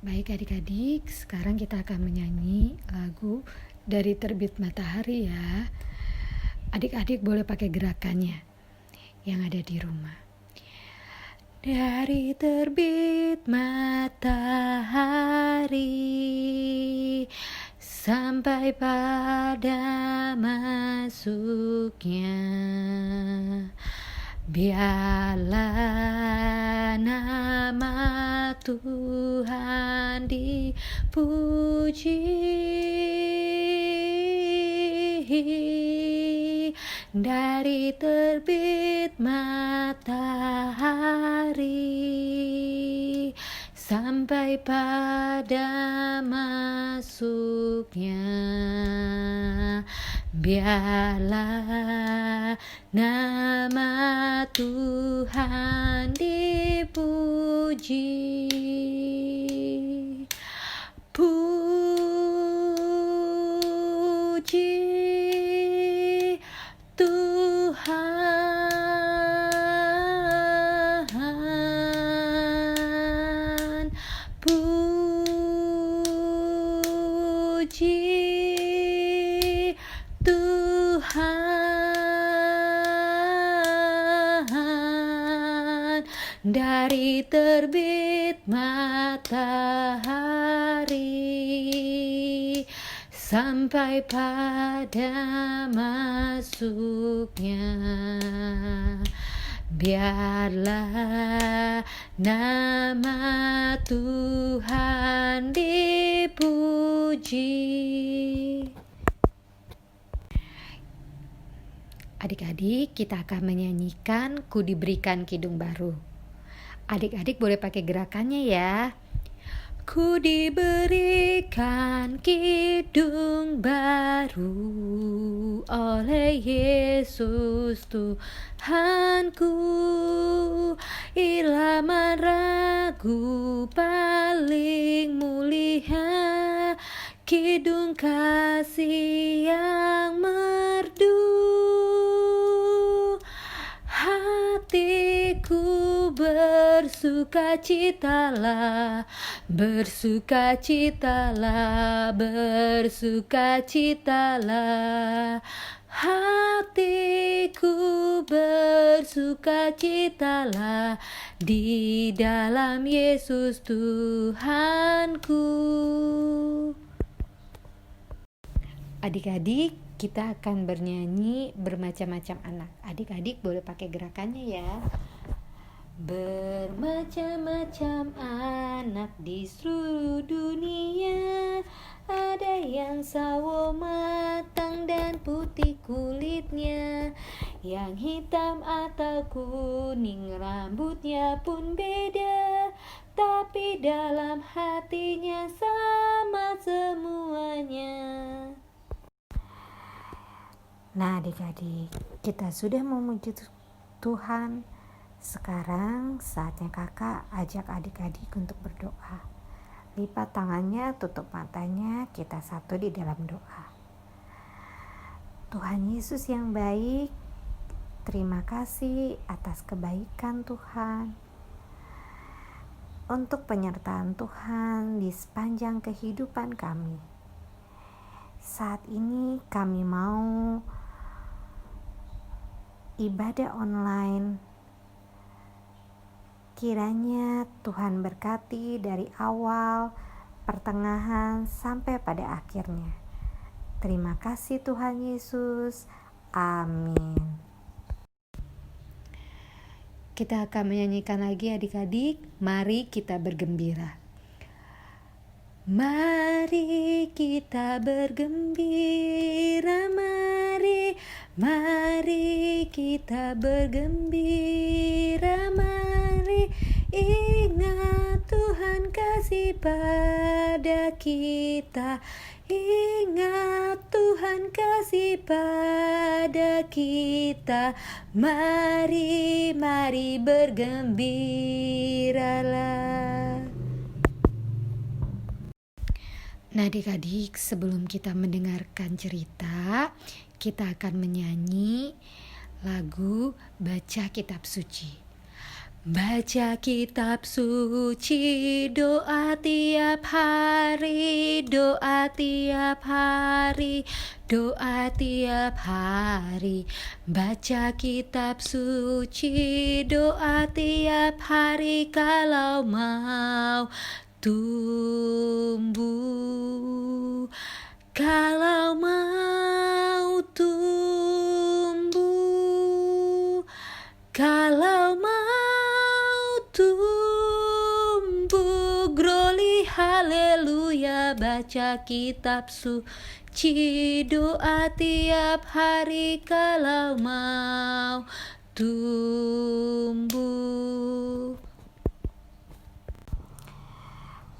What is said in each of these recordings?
Baik adik-adik, sekarang kita akan menyanyi lagu dari Terbit Matahari ya. Adik-adik boleh pakai gerakannya yang ada di rumah. Dari terbit matahari sampai pada masuknya, biarlah nama Tuhan dipuji. Dari terbit matahari sampai pada masuknya, biarlah nama Tuhan dipuji. Puji Tuhan, puji Tuhan. Dari terbit matahari sampai pada masuknya, biarlah nama Tuhan dipuji. Adik-adik, kita akan menyanyikan Ku Diberikan Kidung Baru. Adik-adik boleh pakai gerakannya ya. Ku diberikan kidung baru oleh Yesus Tuhanku, irama ragu paling mulia, kidung kasih yang merdu. Hatiku bersukacitalah, bersukacitalah, bersukacitalah. Hatiku bersukacitalah di dalam Yesus Tuhanku. Adik-adik, kita akan bernyanyi bermacam-macam anak. Adik-adik boleh pakai gerakannya ya. Bermacam-macam anak di seluruh dunia, ada yang sawo matang dan putih kulitnya, yang hitam atau kuning rambutnya pun beda, tapi dalam hatinya sama semuanya. Nah adik-adik, kita sudah memuji Tuhan. Sekarang saatnya kakak ajak adik-adik untuk berdoa. Lipat tangannya, tutup matanya, kita satu di dalam doa. Tuhan Yesus yang baik, terima kasih atas kebaikan Tuhan, untuk penyertaan Tuhan di sepanjang kehidupan kami. Saat ini kami mau ibadah online. Kiranya Tuhan berkati dari awal, pertengahan, sampai pada akhirnya. Terima kasih Tuhan Yesus. Amin. Kita akan menyanyikan lagi adik-adik. Mari kita bergembira. Mari kita bergembira, mari kita bergembira, mari ingat Tuhan kasih pada kita, ingat Tuhan kasih pada kita, mari bergembiralah. Nah adik-adik, sebelum kita mendengarkan cerita, kita akan menyanyi lagu Baca Kitab Suci. Baca kitab suci, doa tiap hari, doa tiap hari, doa tiap hari. Baca kitab suci, doa tiap hari kalau mau tumbuh. Kalau mau tumbuh, kalau mau tumbuh, groli haleluya, baca kitab suci, doa tiap hari kalau mau tumbuh.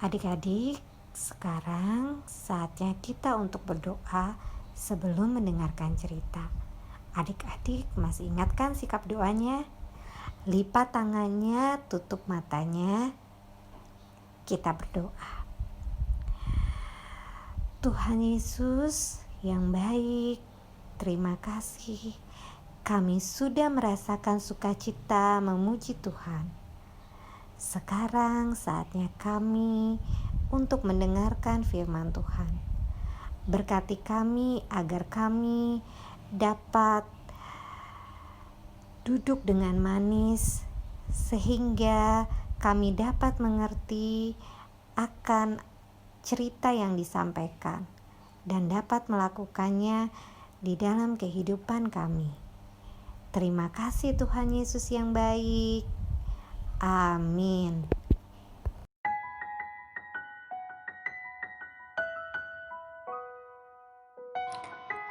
Adik-adik, sekarang saatnya kita untuk berdoa sebelum mendengarkan cerita. Adik-adik masih ingatkan sikap doanya? Lipat tangannya, tutup matanya. Kita berdoa. Tuhan Yesus yang baik, terima kasih. Kami sudah merasakan sukacita memuji Tuhan. Sekarang saatnya kami untuk mendengarkan firman Tuhan. Berkati kami agar kami dapat duduk dengan manis sehingga kami dapat mengerti akan cerita yang disampaikan dan dapat melakukannya di dalam kehidupan kami. Terima kasih Tuhan Yesus yang baik. Amin.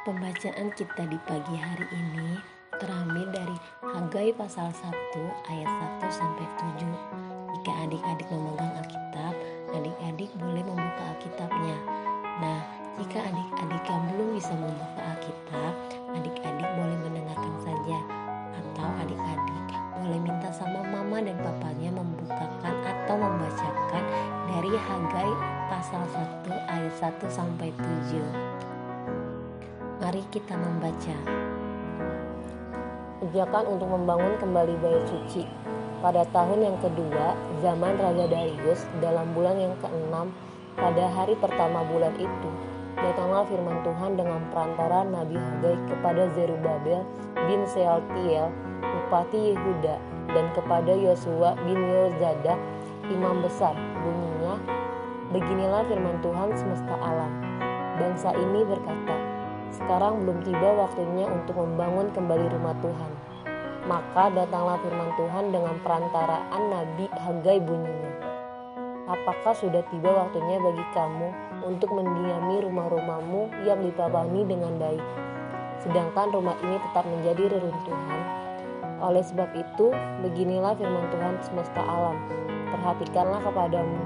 Pembacaan kita di pagi hari ini terambil dari Hagai pasal 1 ayat 1 sampai 7. Jika adik-adik memegang Alkitab, adik-adik boleh membuka Alkitabnya. Nah, jika adik-adik yang belum bisa membuka Alkitab, adik-adik boleh mendengarkan saja. Atau adik-adik boleh minta sama mama dan papanya membukakan atau membacakan dari Hagai pasal 1 ayat 1 sampai 7. Mari kita membaca. Ajakan untuk membangun kembali bait suci. Pada tahun yang kedua, zaman Raja Darius, dalam bulan yang ke-6, pada hari pertama bulan itu, datanglah firman Tuhan dengan perantara Nabi Hagai kepada Zerubabel bin Sealtiel, bupati Yehuda, dan kepada Yosua bin Yozadak, imam besar. Bunyinya, beginilah firman Tuhan semesta alam. Bangsa ini berkata, sekarang belum tiba waktunya untuk membangun kembali rumah Tuhan. Maka datanglah firman Tuhan dengan perantaraan Nabi Hagai, bunyinya, apakah sudah tiba waktunya bagi kamu untuk mendiami rumah-rumahmu yang dipapani dengan baik, sedangkan rumah ini tetap menjadi reruntuhan? Oleh sebab itu, beginilah firman Tuhan semesta alam, perhatikanlah kepadamu.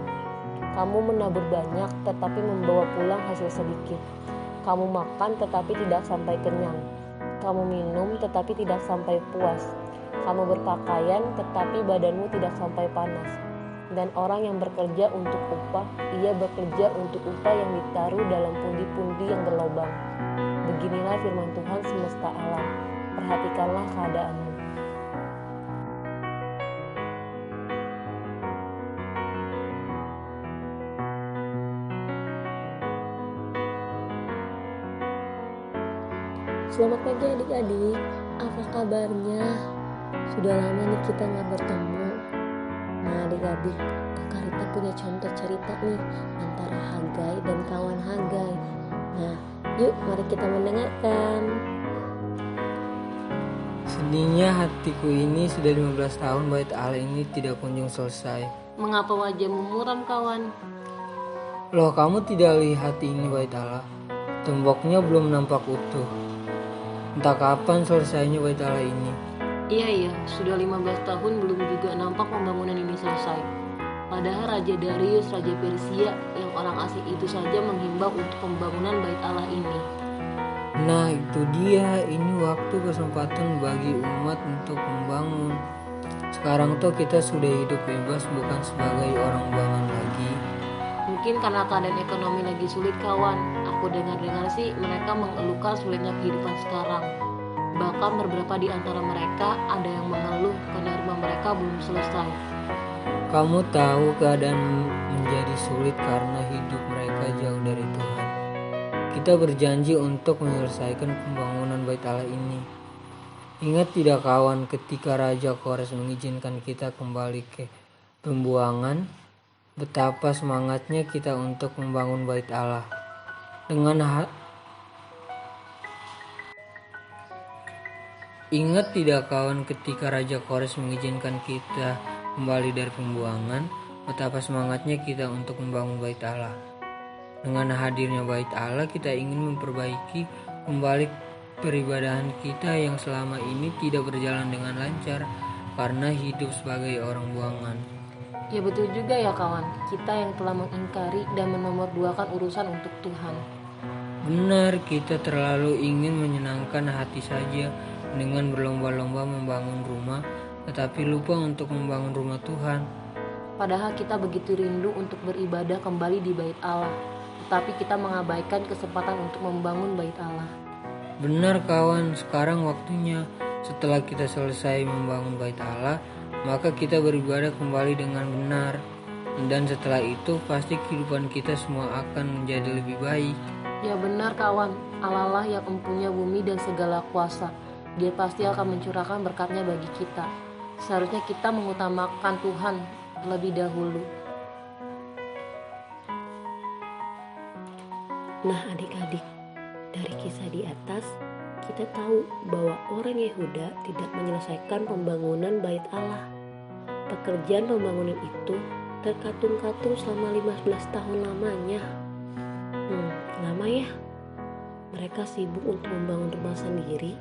Kamu menabur banyak tetapi membawa pulang hasil sedikit. Kamu makan tetapi tidak sampai kenyang. Kamu minum tetapi tidak sampai puas. Kamu berpakaian tetapi badanmu tidak sampai panas. Dan orang yang bekerja untuk upah, ia bekerja untuk upah yang ditaruh dalam pundi-pundi yang berlobang. Beginilah firman Tuhan semesta alam. Perhatikanlah keadaanmu. Selamat pagi adik-adik, apa kabarnya? Sudah lama nih kita gak bertemu. Nah adik-adik, Kakak Rita punya contoh cerita nih antara Hagai dan kawan Hagai. Nah yuk mari kita mendengarkan. Sedihnya hatiku ini sudah 15 tahun bait Allah ini tidak kunjung selesai. Mengapa wajahmu muram kawan? Loh, kamu tidak lihat ini bait Allah? Temboknya belum nampak utuh. Entah kapan selesainya bait Allah ini. Iya, sudah 15 tahun belum juga nampak pembangunan ini selesai. Padahal Raja Darius, Raja Persia yang orang asing itu saja menghimbau untuk pembangunan bait Allah ini. Nah itu dia, ini waktu kesempatan bagi umat untuk membangun. Sekarang tuh kita sudah hidup bebas, bukan sebagai orang buangan lagi. Mungkin karena keadaan ekonomi lagi sulit kawan. Aku dengar-dengar sih mereka mengeluhkan sulitnya kehidupan sekarang. Bahkan beberapa di antara mereka ada yang mengeluh karena rumah mereka belum selesai. Kamu tahu keadaan menjadi sulit karena hidup mereka jauh dari Tuhan. Kita berjanji untuk menyelesaikan pembangunan bait Allah ini. Ingat tidak kawan, ketika Raja Kores mengizinkan kita kembali ke pembuangan, betapa semangatnya kita untuk membangun bait Allah. Ingat tidak kawan, ketika Raja Kores mengizinkan kita kembali dari pembuangan, betapa semangatnya kita untuk membangun bait Allah. Dengan hadirnya bait Allah, kita ingin memperbaiki kembali peribadahan kita yang selama ini tidak berjalan dengan lancar karena hidup sebagai orang buangan. Ya betul juga ya kawan, kita yang telah mengingkari dan menomorduakan urusan untuk Tuhan. Benar, kita terlalu ingin menyenangkan hati saja dengan berlomba-lomba membangun rumah, tetapi lupa untuk membangun rumah Tuhan. Padahal kita begitu rindu untuk beribadah kembali di bait Allah, tetapi kita mengabaikan kesempatan untuk membangun bait Allah. Benar kawan, sekarang waktunya. Setelah kita selesai membangun bait Allah, maka kita beribadah kembali dengan benar. Dan setelah itu pasti kehidupan kita semua akan menjadi lebih baik. Ya benar kawan, Allah lah yang mempunyai bumi dan segala kuasa. Dia pasti akan mencurahkan berkatnya bagi kita. Seharusnya kita mengutamakan Tuhan lebih dahulu. Nah adik-adik, dari kisah di atas, kita tahu bahwa orang Yehuda tidak menyelesaikan pembangunan bait Allah. Pekerjaan pembangunan itu terkatung-katung selama 15 tahun lamanya. Lama ya? Mereka sibuk untuk membangun rumah sendiri,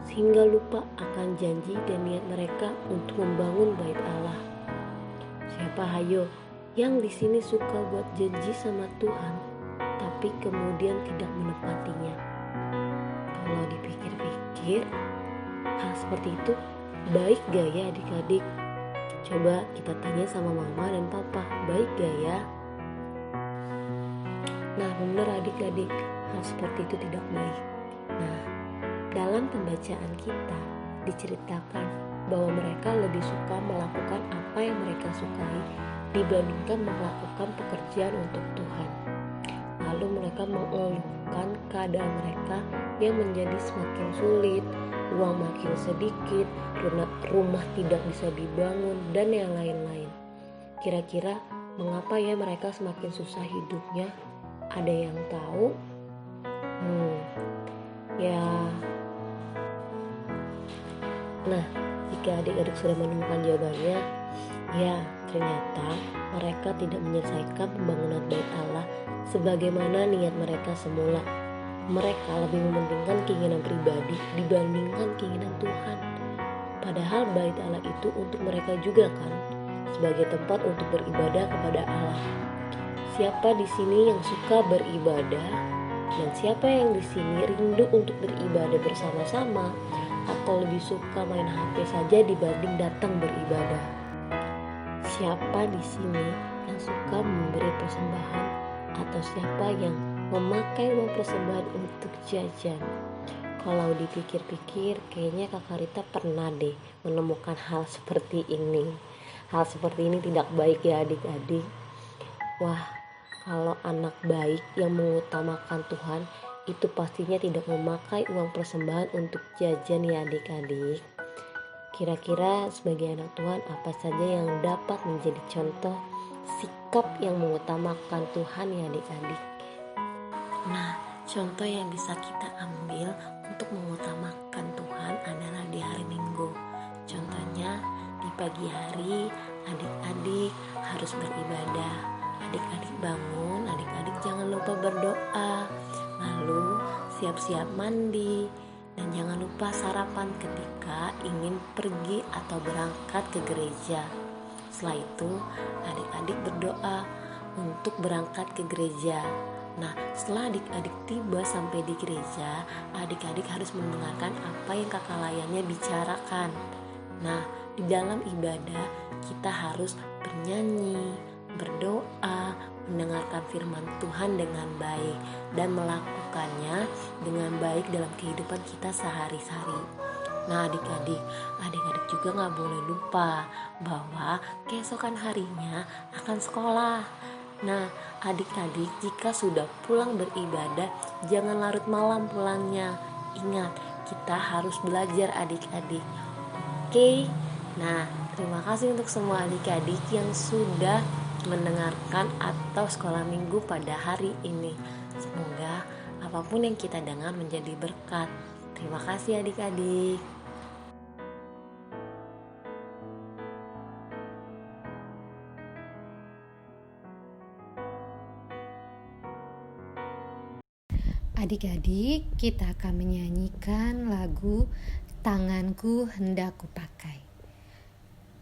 sehingga lupa akan janji dan niat mereka untuk membangun bait Allah. Siapa hayo yang di sini suka buat janji sama Tuhan, tapi kemudian tidak menepatinya? Kalau dipikir-pikir, hal seperti itu baik gak ya adik-adik? Coba kita tanya sama mama dan papa, baik gak ya? Nah benar adik-adik, hal seperti itu tidak baik. Nah, dalam pembacaan kita diceritakan bahwa mereka lebih suka melakukan apa yang mereka sukai dibandingkan melakukan pekerjaan untuk Tuhan. Lalu mereka mengeluhkan keadaan mereka yang menjadi semakin sulit, uang makin sedikit, rumah tidak bisa dibangun, dan yang lain-lain. Kira-kira mengapa ya mereka semakin susah hidupnya? Ada yang tahu? Nah, jika adik-adik sudah menemukan jawabannya, ya ternyata mereka tidak menyelesaikan pembangunan bait Allah sebagaimana niat mereka semula. Mereka lebih mementingkan keinginan pribadi dibandingkan keinginan Tuhan. Padahal bait Allah itu untuk mereka juga kan, sebagai tempat untuk beribadah kepada Allah. Siapa di sini yang suka beribadah, dan siapa yang di sini rindu untuk beribadah bersama-sama, atau lebih suka main HP saja dibanding datang beribadah? Siapa di sini yang suka memberi persembahan, atau siapa yang memakai uang persembahan untuk jajan? Kalau dipikir-pikir, kayaknya Kakak Rita pernah deh menemukan hal seperti ini. Hal seperti ini tidak baik ya adik-adik. Wah, kalau anak baik yang mengutamakan Tuhan, itu pastinya tidak memakai uang persembahan untuk jajan ya adik-adik. Kira-kira sebagai anak Tuhan, apa saja yang dapat menjadi contoh sikap yang mengutamakan Tuhan ya adik-adik? Nah, contoh yang bisa kita ambil untuk mengutamakan Tuhan adalah di hari Minggu. Contohnya di pagi hari adik-adik harus beribadah. Adik-adik bangun, adik-adik jangan lupa berdoa. Lalu siap-siap mandi dan jangan lupa sarapan ketika ingin pergi atau berangkat ke gereja. Setelah itu adik-adik berdoa untuk berangkat ke gereja. Nah, setelah adik-adik tiba sampai di gereja, adik-adik harus mendengarkan apa yang kakak layannya bicarakan. Nah, di dalam ibadah kita harus bernyanyi, berdoa, mendengarkan firman Tuhan dengan baik dan melakukannya dengan baik dalam kehidupan kita sehari-hari. Nah adik-adik juga gak boleh lupa bahwa keesokan harinya akan sekolah. Nah adik-adik jika sudah pulang beribadah, jangan larut malam pulangnya. Ingat, kita harus belajar adik-adik. Oke, nah terima kasih untuk semua adik-adik yang sudah mendengarkan atau sekolah minggu pada hari ini. Semoga apapun yang kita dengar menjadi berkat. Terima kasih adik-adik. Adik-adik, kita akan menyanyikan lagu Tanganku Hendak Kupakai.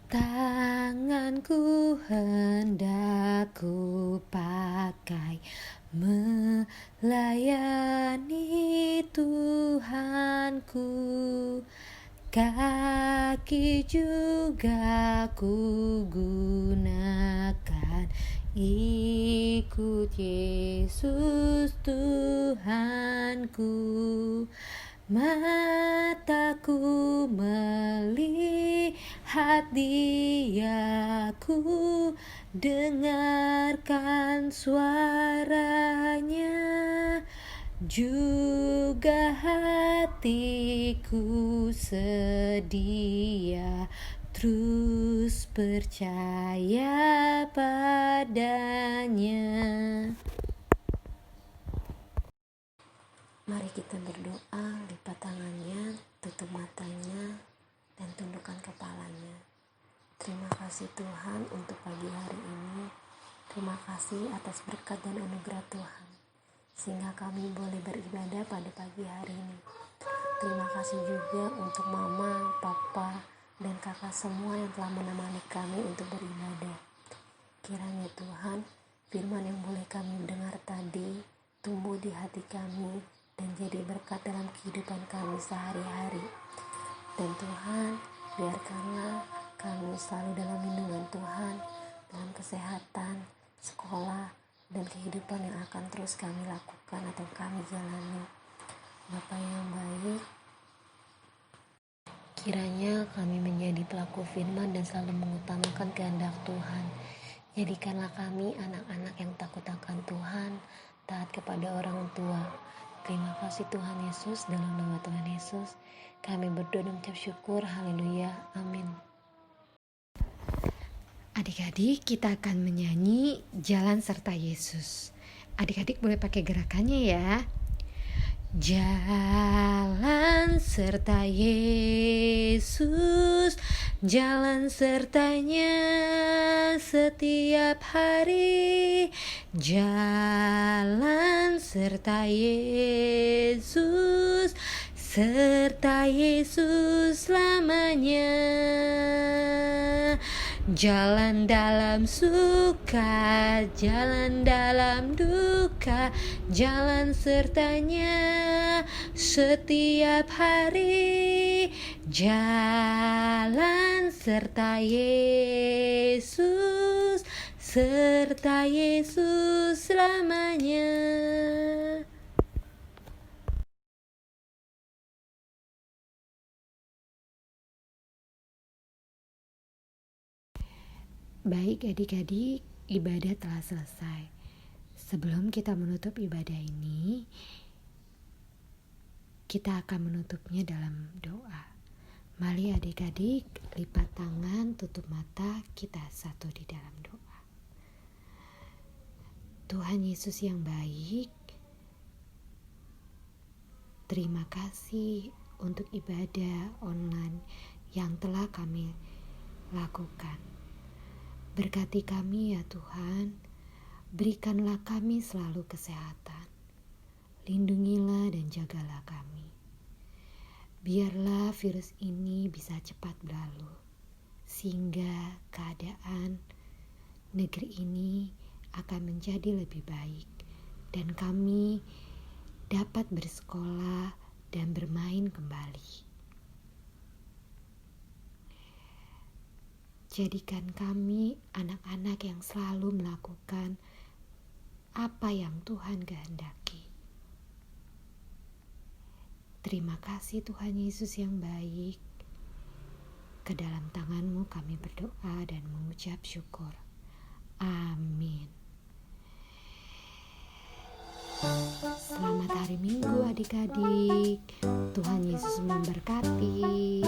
Tanganku hendak kupakai melayani Tuhanku, kaki juga ku gunakan ikut Yesus Tuhanku. Mataku melihat Dia, ku dengarkan suaranya, juga hatiku sedia terus percaya padanya. Mari kita berdoa, lipat tangannya, tutup matanya, dan tundukkan kepalanya. Terima kasih Tuhan untuk pagi hari ini. Terima kasih atas berkat dan anugerah Tuhan, sehingga kami boleh beribadah pada pagi hari ini. Terima kasih juga untuk mama, papa, dan kakak semua yang telah menemani kami untuk beribadah. Kiranya Tuhan, firman yang boleh kami dengar tadi tumbuh di hati kami dan jadi berkat dalam kehidupan kami sehari-hari. Dan Tuhan, biarkanlah kami selalu dalam lindungan Tuhan, dalam kesehatan, sekolah, dan kehidupan yang akan terus kami lakukan atau kami jalani. Bapa yang baik, kiranya kami menjadi pelaku firman dan selalu mengutamakan kehendak Tuhan. Jadikanlah kami anak-anak yang takut akan Tuhan, taat kepada orang tua. Terima kasih Tuhan Yesus, dalam nama Tuhan Yesus kami berdoa dan mengucap syukur. Haleluya, amin. Adik-adik, kita akan menyanyi Jalan Serta Yesus. Adik-adik boleh pakai gerakannya ya. Jalan serta Yesus, jalan sertanya setiap hari. Jalan serta Yesus, serta Yesus selamanya. Jalan dalam suka, jalan dalam duka, jalan sertanya setiap hari. Jalan serta Yesus, serta Yesus selamanya. Baik adik-adik, ibadah telah selesai. Sebelum kita menutup ibadah ini, kita akan menutupnya dalam doa. Mari adik-adik, lipat tangan, tutup mata, kita satu di dalam doa. Tuhan Yesus yang baik, terima kasih untuk ibadah online yang telah kami lakukan. Berkati kami ya Tuhan, berikanlah kami selalu kesehatan, lindungilah dan jagalah kami. Biarlah virus ini bisa cepat berlalu, sehingga keadaan negeri ini akan menjadi lebih baik, dan kami dapat bersekolah dan bermain kembali. Jadikan kami anak-anak yang selalu melakukan apa yang Tuhan kehendaki. Terima kasih Tuhan Yesus yang baik. Ke dalam tangan-Mu kami berdoa dan mengucap syukur. Amin. Selamat hari Minggu adik-adik. Tuhan Yesus memberkati.